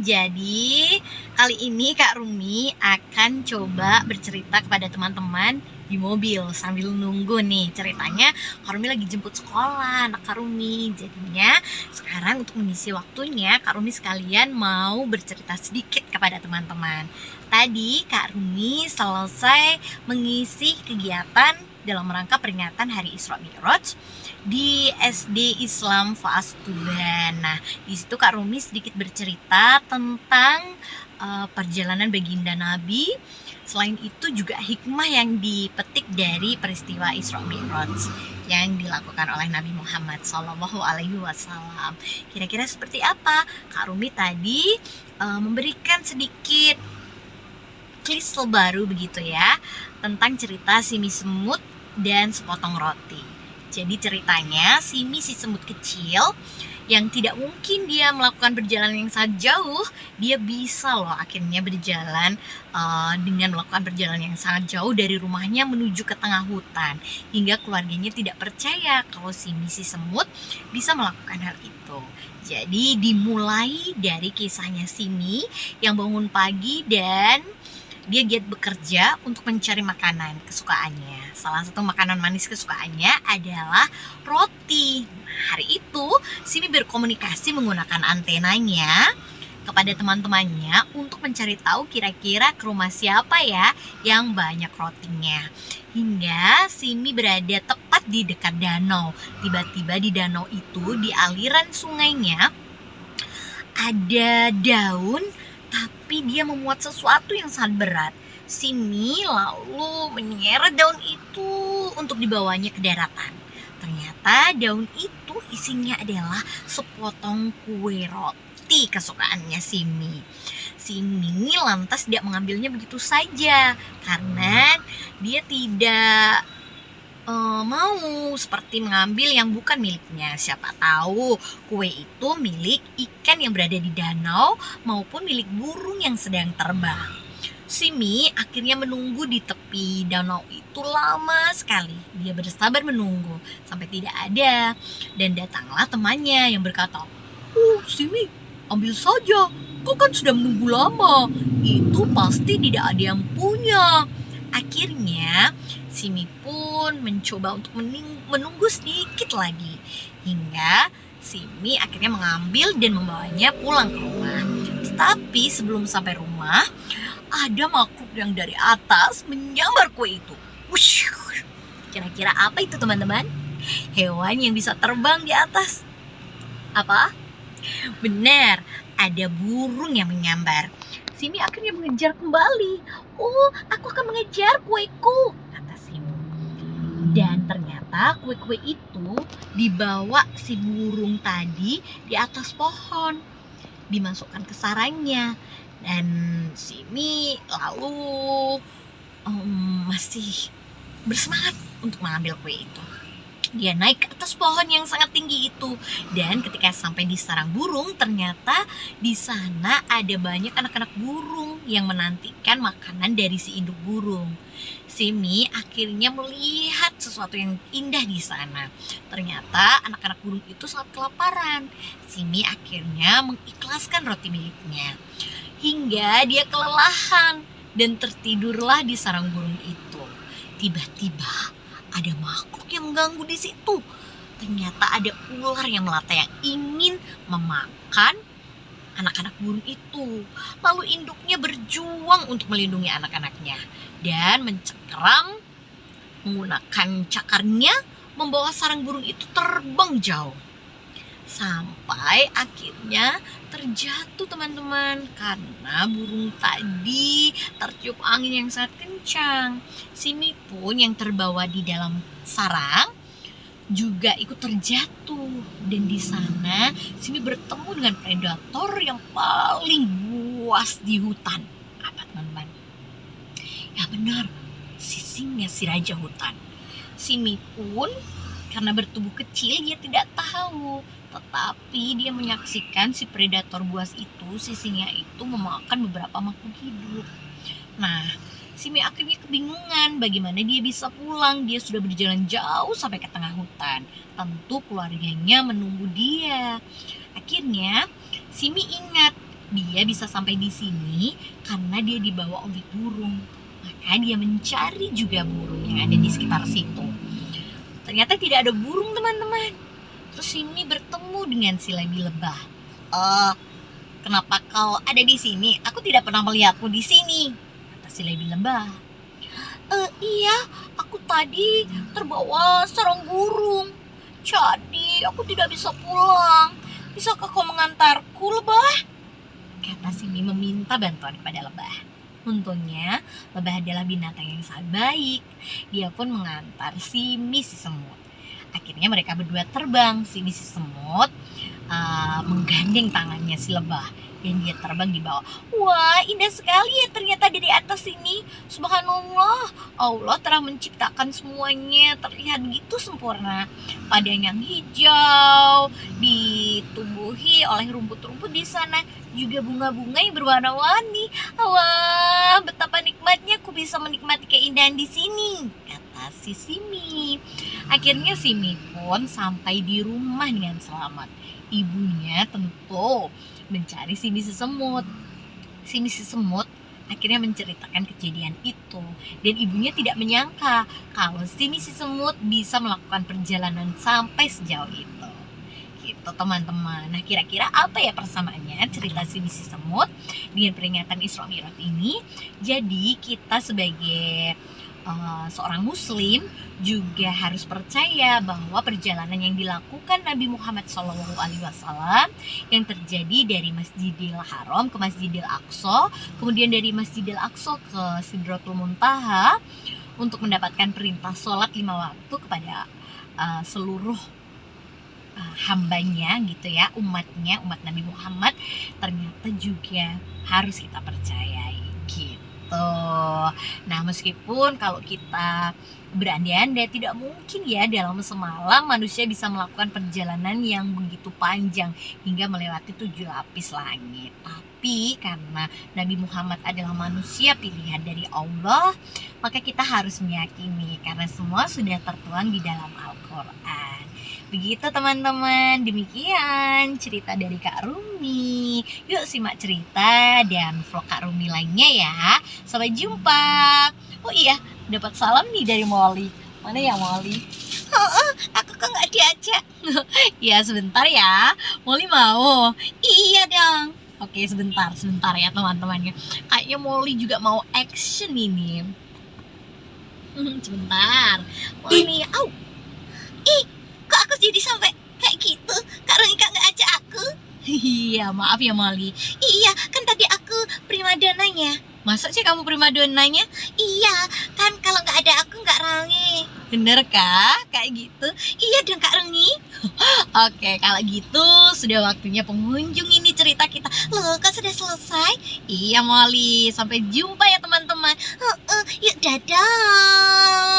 Jadi kali ini Kak Rumi akan coba bercerita kepada teman-teman di mobil sambil nunggu nih. Ceritanya Kak Rumi lagi jemput sekolah anak Kak Rumi. Jadinya sekarang untuk mengisi waktunya Kak Rumi sekalian mau bercerita sedikit kepada teman-teman. Tadi Kak Rumi selesai mengisi kegiatan dalam rangka peringatan Hari Isra Mi'raj di SD Islam Faas Tuban. Nah, di situ Kak Rumi sedikit bercerita tentang perjalanan baginda Nabi. Selain itu juga hikmah yang dipetik dari peristiwa Isra Mi'raj yang dilakukan oleh Nabi Muhammad SAW. Kira-kira seperti apa? Kak Rumi tadi memberikan sedikit klise baru begitu ya, tentang cerita si mie semut dan sepotong roti. Jadi ceritanya si semut kecil yang tidak mungkin dia melakukan perjalanan yang sangat jauh, dia bisa loh akhirnya berjalan dengan melakukan perjalanan yang sangat jauh dari rumahnya menuju ke tengah hutan, hingga keluarganya tidak percaya kalau si semut bisa melakukan hal itu. Jadi dimulai dari kisahnya Simi yang bangun pagi dan dia giat bekerja untuk mencari makanan kesukaannya. Salah satu makanan manis kesukaannya adalah roti. Hari itu, Simi berkomunikasi menggunakan antenanya kepada teman-temannya untuk mencari tahu kira-kira ke rumah siapa ya yang banyak rotinya. Hingga Simi berada tepat di dekat danau. Tiba-tiba di danau itu, di aliran sungainya, ada daun tapi dia memuat sesuatu yang sangat berat. Simi lalu menyeret daun itu untuk dibawanya ke daratan. Ternyata daun itu isinya adalah sepotong kue roti kesukaannya Simi. Simi lantas tidak mengambilnya begitu saja karena dia tidak mau seperti mengambil yang bukan miliknya. Siapa tahu kue itu milik ikan yang berada di danau maupun milik burung yang sedang terbang. Simi akhirnya menunggu di tepi danau itu lama sekali. Dia bersabar menunggu sampai tidak ada. Dan datanglah temannya yang berkata, "Oh Simi, ambil saja, kau kan sudah menunggu lama. Itu pasti tidak ada yang punya." Akhirnya Simi pun mencoba untuk menunggu sedikit lagi, hingga Simi akhirnya mengambil dan membawanya pulang ke rumah. Tetapi sebelum sampai rumah, ada makhluk yang dari atas menyambar kue itu. Wush. Kira-kira apa itu teman-teman? Hewan yang bisa terbang di atas. Apa? Benar, ada burung yang menyambar. Simi akhirnya mengejar kembali. "Oh, aku akan mengejar kueku," kata Simi. Dan ternyata kue-kue itu dibawa si burung tadi di atas pohon, dimasukkan ke sarangnya. Dan Simi lalu masih bersemangat untuk mengambil kue itu. Dia naik ke atas pohon yang sangat tinggi itu, dan ketika sampai di sarang burung, ternyata di sana ada banyak anak-anak burung yang menantikan makanan dari si induk burung. Simi akhirnya melihat sesuatu yang indah di sana. Ternyata anak-anak burung itu sangat kelaparan. Simi akhirnya mengikhlaskan roti miliknya hingga dia kelelahan dan tertidurlah di sarang burung itu. Tiba-tiba ada makhluk yang mengganggu di situ. Ternyata ada ular yang melata yang ingin memakan anak-anak burung itu. Lalu induknya berjuang untuk melindungi anak-anaknya dan mencengkeram menggunakan cakarnya, membawa sarang burung itu terbang jauh. Sampai akhirnya terjatuh teman-teman, karena burung tadi tertiup angin yang sangat kencang. Simi pun yang terbawa di dalam sarang juga ikut terjatuh. Dan di sana Simi bertemu dengan predator yang paling buas di hutan. Apa teman-teman? Ya benar, si singa, si raja hutan. Simi pun karena bertubuh kecil dia tidak tahu, tetapi dia menyaksikan si predator buas itu, si singa itu memakan beberapa makhluk hidup. Nah, Simi akhirnya kebingungan bagaimana dia bisa pulang. Dia sudah berjalan jauh sampai ke tengah hutan. Tentu keluarganya menunggu dia. Akhirnya Simi ingat Dia bisa sampai di sini karena dia dibawa oleh burung. Maka dia mencari juga burung yang ada di sekitar situ. Ternyata tidak ada burung, teman-teman. Terus Simi bertemu dengan si Lebi lebah. Kenapa kau ada di sini? Aku tidak pernah melihatmu di sini, kata si Lebi lebah. Iya, aku tadi terbawa sarang burung. Jadi aku tidak bisa pulang. Bisakah kau mengantarku, lebah? Kata Simi meminta bantuan kepada lebah. Untungnya, lebah adalah binatang yang sangat baik. Dia pun mengantar Simi si semut. Akhirnya mereka berdua terbang. Simi si semut menggandeng tangannya si lebah dan dia terbang di bawah. Wah, indah sekali ya ternyata dari atas ini. Subhanallah, Allah telah menciptakan semuanya terlihat begitu sempurna. Padang yang hijau ditumbuhi oleh rumput-rumput di sana, juga bunga-bunga yang berwarna-warni. Wah, betapa nikmatnya aku bisa menikmati keindahan di sini, kata si Simi. Akhirnya Simi pun sampai di rumah dengan selamat. Ibunya tentu mencari Simi si semut. Simi si semut akhirnya menceritakan kejadian itu, dan ibunya tidak menyangka kalau Simi si semut bisa melakukan perjalanan sampai sejauh itu. Gitu teman-teman. Nah, kira-kira apa ya persamaannya cerita Simi si semut dengan peringatan Isra Mi'raj ini? Jadi kita sebagai seorang muslim juga harus percaya bahwa perjalanan yang dilakukan Nabi Muhammad SAW yang terjadi dari Masjidil Haram ke Masjidil Aqsa, kemudian dari Masjidil Aqsa ke Sidratul Muntaha untuk mendapatkan perintah sholat 5 waktu kepada seluruh hambanya gitu ya, umatnya, umat Nabi Muhammad, ternyata juga harus kita percayai gitu. Nah, meskipun kalau kita berandai-andai tidak mungkin ya dalam semalam manusia bisa melakukan perjalanan yang begitu panjang hingga melewati 7 lapis langit. Tapi karena Nabi Muhammad adalah manusia pilihan dari Allah, maka kita harus meyakini karena semua sudah tertuang di dalam Al-Quran. Begitu teman-teman, demikian cerita dari Kak Rumi. Yuk simak cerita dan vlog Kak Rumi lainnya ya. Sampai jumpa. Oh iya, dapat salam nih dari Molly. Mana ya Molly? Aku kok nggak diajak. Ya sebentar ya, Molly mau. Iya dong. Oke, sebentar ya teman-temannya. Kayaknya Molly juga mau action ini. Sebentar. Molly, kok aku jadi sampai kayak gitu? Kak Ronika nggak ajak aku? Iya, maaf ya Molly. Iya, kan tadi aku primadonanya. Masa sih kamu primadonanya? Iya, kan kalau nggak ada aku nggak rame. Bener kah? Kayak gitu? Iya dong Kak Rengi. Oke, kalau gitu sudah waktunya pengunjung ini cerita kita. Loh, kan sudah selesai? Iya Molly, sampai jumpa ya teman-teman. Yuk dadah.